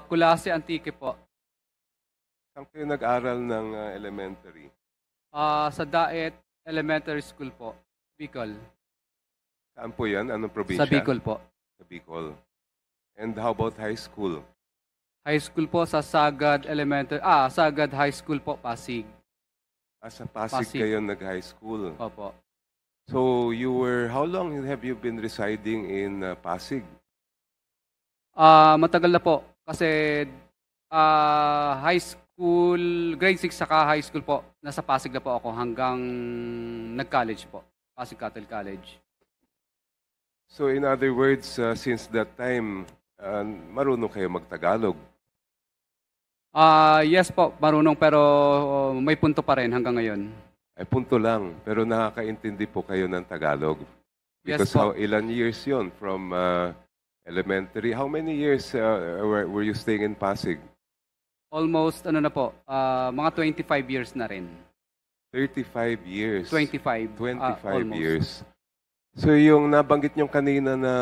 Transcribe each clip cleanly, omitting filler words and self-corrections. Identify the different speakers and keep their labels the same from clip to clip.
Speaker 1: Kulase Antique po.
Speaker 2: Saan kayo nag-aral ng elementary?
Speaker 1: Sa Daet Elementary School po, Bicol.
Speaker 2: Saan po yan? Anong probinsya?
Speaker 1: Sa Bicol po.
Speaker 2: Sa Bicol. And how about high school?
Speaker 1: High school po sa Sagad High School po, Pasig.
Speaker 2: Sa Pasig kayo nag-high school.
Speaker 1: Opo.
Speaker 2: So how long have you been residing in Pasig?
Speaker 1: Matagal na po. Kasi high school, grade 6 saka high school po, nasa Pasig na po ako hanggang nag-college po. Pasig Catholic College.
Speaker 2: So in other words, since that time, marunong kayo mag-Tagalog?
Speaker 1: Yes po, marunong pero may punto pa rin hanggang ngayon.
Speaker 2: Ay punto lang, pero nakakaintindi po kayo ng Tagalog. Because
Speaker 1: Yes po.
Speaker 2: ilan years yon from elementary? How many years were you staying in Pasig?
Speaker 1: Almost, mga 25 years na rin.
Speaker 2: 35 years.
Speaker 1: 25.
Speaker 2: 25 years. So yung nabanggit nyo kanina na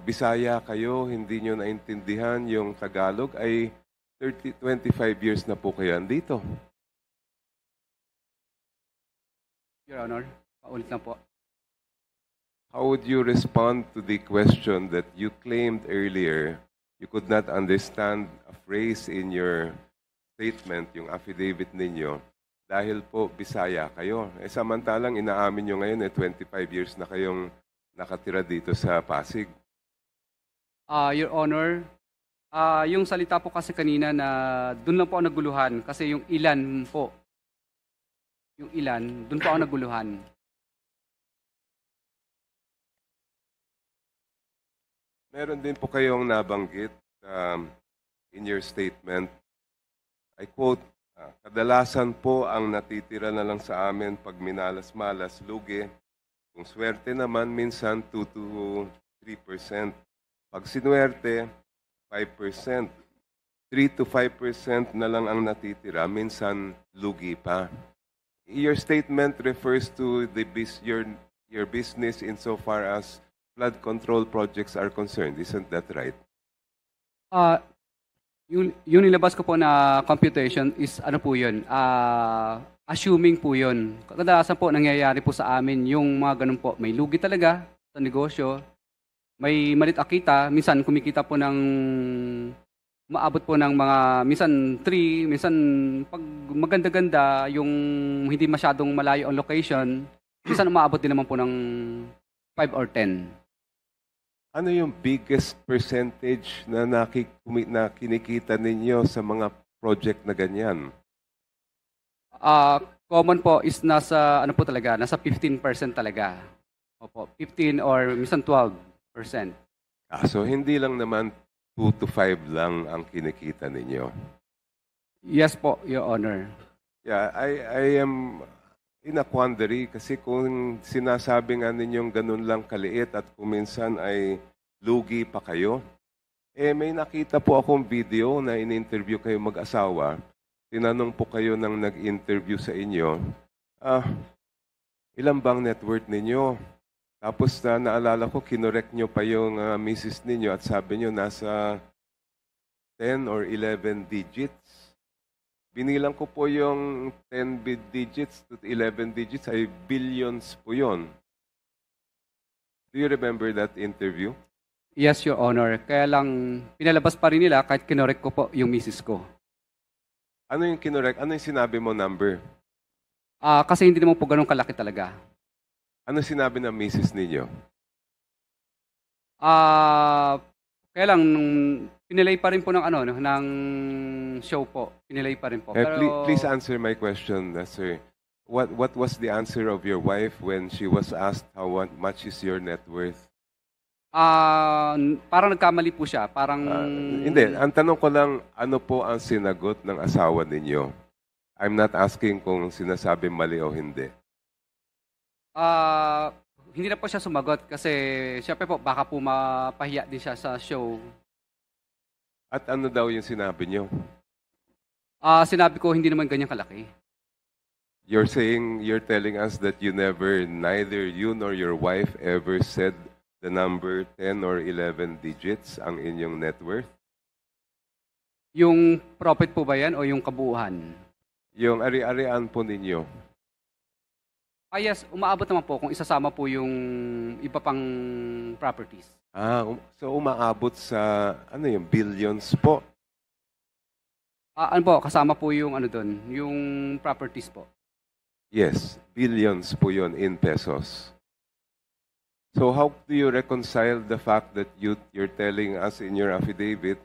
Speaker 2: Bisaya kayo, hindi nyo naintindihan yung Tagalog, ay 25 years na po kayo andito.
Speaker 1: Your Honor, paulit lang po.
Speaker 2: How would you respond to the question that you claimed earlier you could not understand a phrase in your statement, yung affidavit ninyo, dahil po Bisaya kayo? Samantalang inaamin nyo ngayon 25 years na kayong nakatira dito sa Pasig.
Speaker 1: Your Honor, yung salita po kasi kanina na doon lang po ako naguluhan kasi yung ilan po, doon po ako naguluhan.
Speaker 2: Meron din po kayong nabanggit in your statement. I quote, kadalasan po ang natitira na lang sa amin pag minalas-malas, lugi. Kung swerte naman, minsan 2 to 3%. Pag sinuwerte, 5%. 3 to 5% na lang ang natitira, minsan lugi pa. Your statement refers to your business insofar as flood control projects are concerned. Isn't that right?
Speaker 1: Yung nilabas ko po na computation is ano po yun? Assuming po yun. Kadalasan po nangyayari po sa amin yung mga ganun po. May lugi talaga sa negosyo. May malit akita. Minsan kumikita po ng maabot po ng mga minsan 3, minsan pag maganda-ganda yung hindi masyadong malayo ang location, minsan umaabot din naman po ng 5 or 10.
Speaker 2: Ano yung biggest percentage na kinikita ninyo sa mga project na ganyan?
Speaker 1: Common po is nasa 15% talaga. Opo, 15 or minsan 12%.
Speaker 2: So hindi lang naman 2 to 5 lang ang kinikita ninyo?
Speaker 1: Yes po, Your Honor.
Speaker 2: Yeah, I am in a quandary kasi kung sinasabi nga ninyong ganun lang kaliit at kung minsan ay lugi pa kayo, may nakita po akong video na in-interview kayo mag-asawa. Tinanong po kayo ng nag-interview sa inyo, ilan bang net worth ninyo? Tapos naalala ko, kinorek nyo pa yung misis ninyo at sabi nyo nasa 10 or 11 digits. Binilang ko po yung 10 digits to 11 digits ay billions po yon. Do you remember that interview?
Speaker 1: Yes, Your Honor. Kaya lang pinalabas pa rin nila kahit kinorek ko po yung misis ko.
Speaker 2: Ano yung kinorek? Ano yung sinabi mo number?
Speaker 1: Kasi hindi naman po ganun kalaki talaga.
Speaker 2: Ano sinabi ng misis ninyo?
Speaker 1: Kaya lang pinilay pa rin po ng show po. Pinilay pa rin po. Pero,
Speaker 2: please answer my question, sir. What was the answer of your wife when she was asked how much is your net worth?
Speaker 1: Parang nagkamali po siya.
Speaker 2: Hindi. Ang tanong ko lang, ano po ang sinagot ng asawa ninyo? I'm not asking kung sinasabi mali o hindi.
Speaker 1: Hindi na po siya sumagot kasi syempre po baka po mapahiya din siya sa show.
Speaker 2: At ano daw yung sinabi niyo?
Speaker 1: Sinabi ko hindi naman ganyan kalaki.
Speaker 2: You're telling us that neither you nor your wife ever said the number 10 or 11 digits ang inyong net worth?
Speaker 1: Yung profit po ba yan o yung kabuuan?
Speaker 2: Yung ari-arian po ninyo.
Speaker 1: Yes, umaabot naman po kung isasama po yung iba pang properties.
Speaker 2: So umaabot sa, ano yung billions po?
Speaker 1: Ano po, kasama po yung ano doon, yung properties po.
Speaker 2: Yes, billions po yun in pesos. So how do you reconcile the fact that you're telling us in your affidavit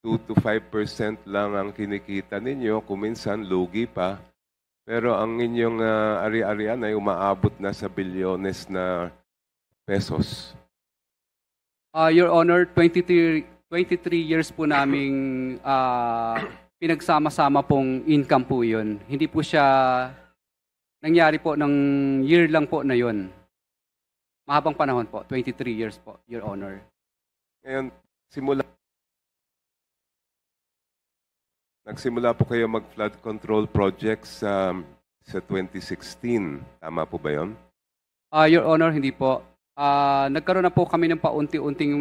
Speaker 2: 2 to 5% lang ang kinikita ninyo, kuminsan lugi pa, pero ang inyong ari-arian ay umaabot na sa bilyones na pesos?
Speaker 1: Your Honor, 23 years po naming pinagsama-sama pong income po yun. Hindi po siya nangyari po ng year lang po na yun. Mahabang panahon po, 23 years po, Your Honor.
Speaker 2: Ngayon, nagsimula po kayo mag-flood control projects sa 2016. Tama po ba yun?
Speaker 1: Your Honor, hindi po. Nagkaroon na po kami ng paunti-unting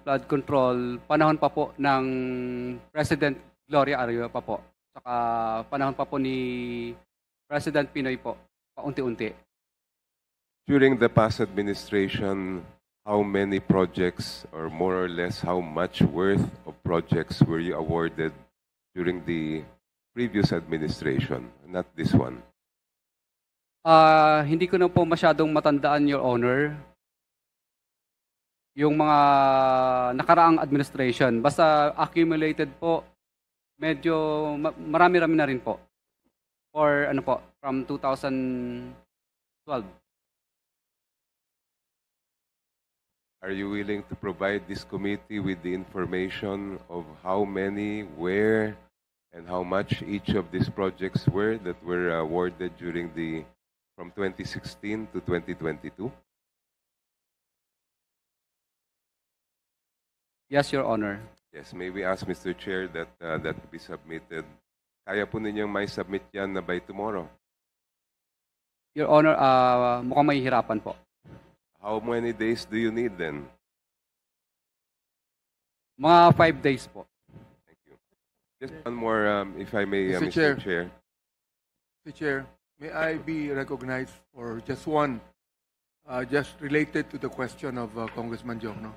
Speaker 1: flood control. Panahon pa po ng President Gloria Arroyo pa po. Saka panahon pa po ni President Pinoy po. Paunti-unti.
Speaker 2: During the past administration, how many projects or more or less how much worth of projects were you awarded during the previous administration, not this one?
Speaker 1: Hindi ko na po masyadong matandaan, Your Honor, yung mga nakaraang administration. Basta accumulated po, medyo marami-rami na rin po. Or ano po, from 2012.
Speaker 2: Are you willing to provide this committee with the information of how many, where, and how much each of these projects were that were awarded from 2016 to 2022?
Speaker 1: Yes, Your Honor.
Speaker 2: Yes, may we ask Mr. Chair that that be submitted. Kaya po ninyong may submit yan na by tomorrow.
Speaker 1: Your Honor, mukhang mahihirapan po.
Speaker 2: How many days do you need then?
Speaker 1: Mga 5 days po.
Speaker 2: Thank you. Just one more, if I may,
Speaker 3: Mr.
Speaker 2: Mr. Chair.
Speaker 3: Mr. Chair, may I be recognized for just one, just related to the question of Congressman Jokno?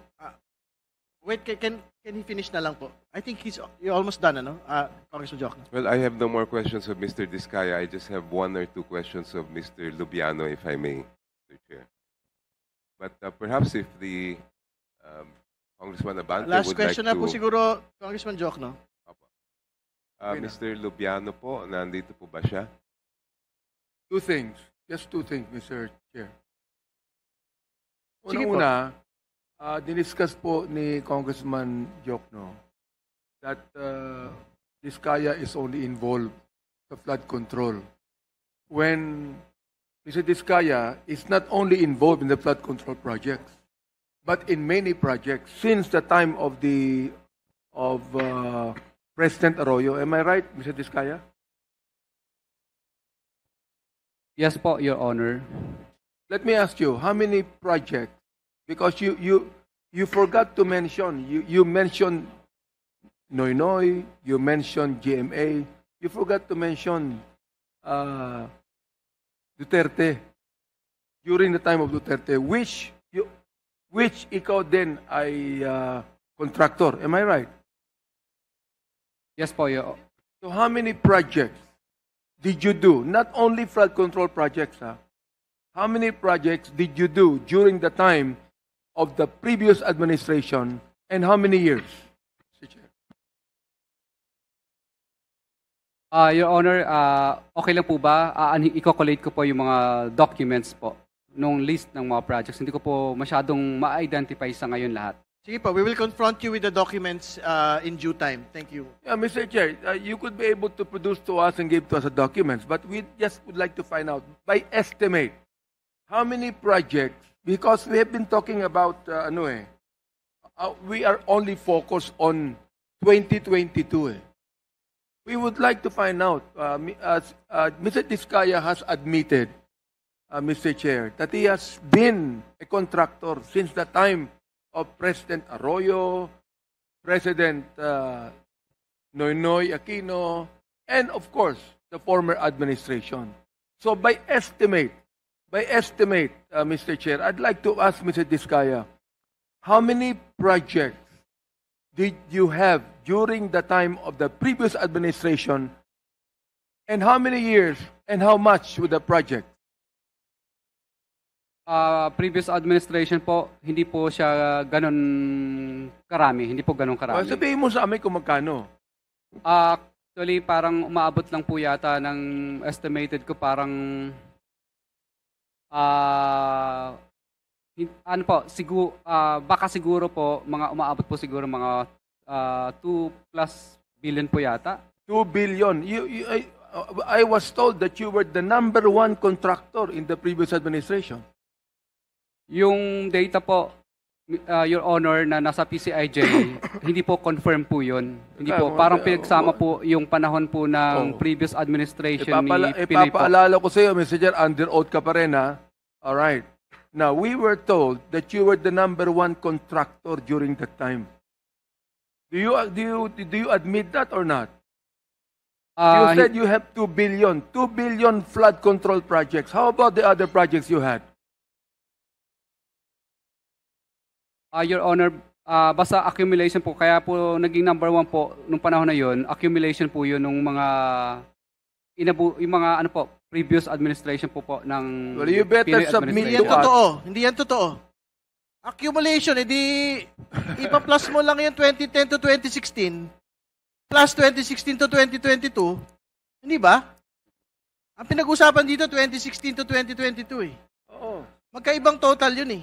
Speaker 4: Wait, can he finish na lang po? I think you're almost done, ano? Congressman Jokno.
Speaker 2: Well, I have no more questions of Mr. Diskaya. I just have 1 or 2 questions of Mr. Lubiano, if I may, Mr. Chair. But perhaps if the Congressman Abante
Speaker 4: Last
Speaker 2: would
Speaker 4: question
Speaker 2: like
Speaker 4: na po
Speaker 2: to...
Speaker 4: siguro, Congressman Jokno.
Speaker 2: Mr. Lubiano po, nandito po ba siya?
Speaker 3: Two things. Just two things, Mr. Chair.
Speaker 1: Sige po.
Speaker 3: Una, diniscuss po ni Congressman Jokno that Diskaya is only involved sa flood control. When Mr. Diskaya is not only involved in the flood control projects, but in many projects since the time of President Arroyo. Am I right, Mr. Diskaya?
Speaker 1: Yes po, Your Honor.
Speaker 3: Let me ask you, how many projects? Because you forgot to mention, you mentioned Noynoy, you mentioned GMA, you forgot to mention Duterte. During the time of Duterte, which ikaw din ay contractor. Am I right?
Speaker 1: Yes po, Your
Speaker 3: So how many projects did you do? Not only flood control projects, ha? How many projects did you do during the time of the previous administration and how many years?
Speaker 1: Your Honor, okay lang po ba? I-calculate ko po yung mga documents po nung list ng mga projects. Hindi ko po masyadong ma-identify sa ngayon lahat.
Speaker 4: Sige po, we will confront you with the documents in due time. Thank you.
Speaker 3: Yeah, Mr. Chair, you could be able to produce to us and give to us the documents, but we just would like to find out, by estimate, how many projects, because we have been talking about, we are only focused on 2022. We would like to find out, Mr. Diskaya has admitted, Mr. Chair, that he has been a contractor since the time of President Arroyo, President Noynoy Aquino, and of course, the former administration. So by estimate, Mr. Chair, I'd like to ask Mr. Diskaya, how many projects did you have during the time of the previous administration, and how many years and how much with the project?
Speaker 1: Previous administration po, hindi po siya ganun karami. Hindi po ganun karami.
Speaker 3: Sabihin mo sa amin kung magkano.
Speaker 1: Actually, parang umaabot lang po yata ng estimated ko parang ano po, baka siguro po mga umaabot po siguro mga 2+ billion po yata.
Speaker 3: 2 billion. I was told that you were the number one contractor in the previous administration.
Speaker 1: Yung data po, Your Honor, na nasa PCIJ, hindi po confirm po yun. Hindi po, parang pinagsama po yung panahon po ng previous administration ni Pinoy po.
Speaker 3: Ipapaalala ko sa iyo, Mr. Chair, under oath ka pa rin, ha? All right. Now, we were told that you were the number one contractor during that time. Do you admit that or not? You said you have 2 billion. 2 billion flood control projects. How about the other projects you had?
Speaker 1: Your Honor, basta accumulation po. Kaya po naging number one po nung panahon na yun. Accumulation po yun nung mga yung mga ano po, previous administration po ng
Speaker 3: Well, you better
Speaker 1: Pinoy
Speaker 3: submit
Speaker 1: administration.
Speaker 3: to us.
Speaker 4: Hindi yan totoo. Accumulation, edi ipa-plus mo lang yung 2010 to 2016 plus 2016 to 2022. Hindi ba? Ang pinag-usapan dito 2016 to 2022 eh.
Speaker 3: Oo.
Speaker 4: Magkaibang total yun eh.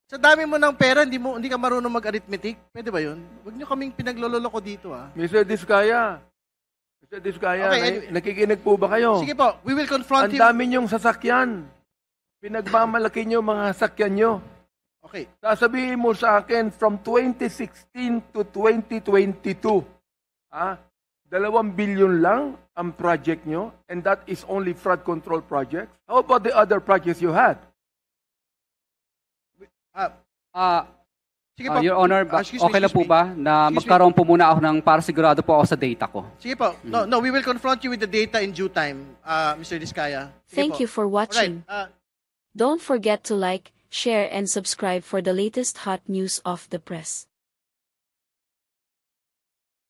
Speaker 4: Sa dami mo ng pera, hindi ka marunong mag-arithmetic. Pwede ba yun? Huwag niyo kaming pinaglololoko dito ah.
Speaker 3: Mr. Diskaya,
Speaker 4: Okay, anyway.
Speaker 3: nakikinig po ba kayo?
Speaker 4: Sige po, we will confront
Speaker 3: Ang
Speaker 4: him.
Speaker 3: dami niyong sasakyan. Pinagmamalaki niyo mga sasakyan niyo.
Speaker 4: Okay.
Speaker 3: Sasabihin mo sa akin from 2016 to 2022, 2 billion lang ang project nyo, and that is only flood control projects. How about the other projects you had?
Speaker 4: Sige po.
Speaker 1: Your Honor,
Speaker 4: Excuse me,
Speaker 1: okay lang po
Speaker 4: excuse me.
Speaker 1: ba na
Speaker 4: Excuse me.
Speaker 1: magkaroon po muna ako ng para sigurado po ako sa data ko?
Speaker 4: Sige po. No, we will confront you with the data in due time, Mr. Diskaya. Sige
Speaker 5: Thank
Speaker 4: po.
Speaker 5: you for watching.
Speaker 4: Alright.
Speaker 5: Don't forget to like, share, and subscribe for the latest hot news of the press.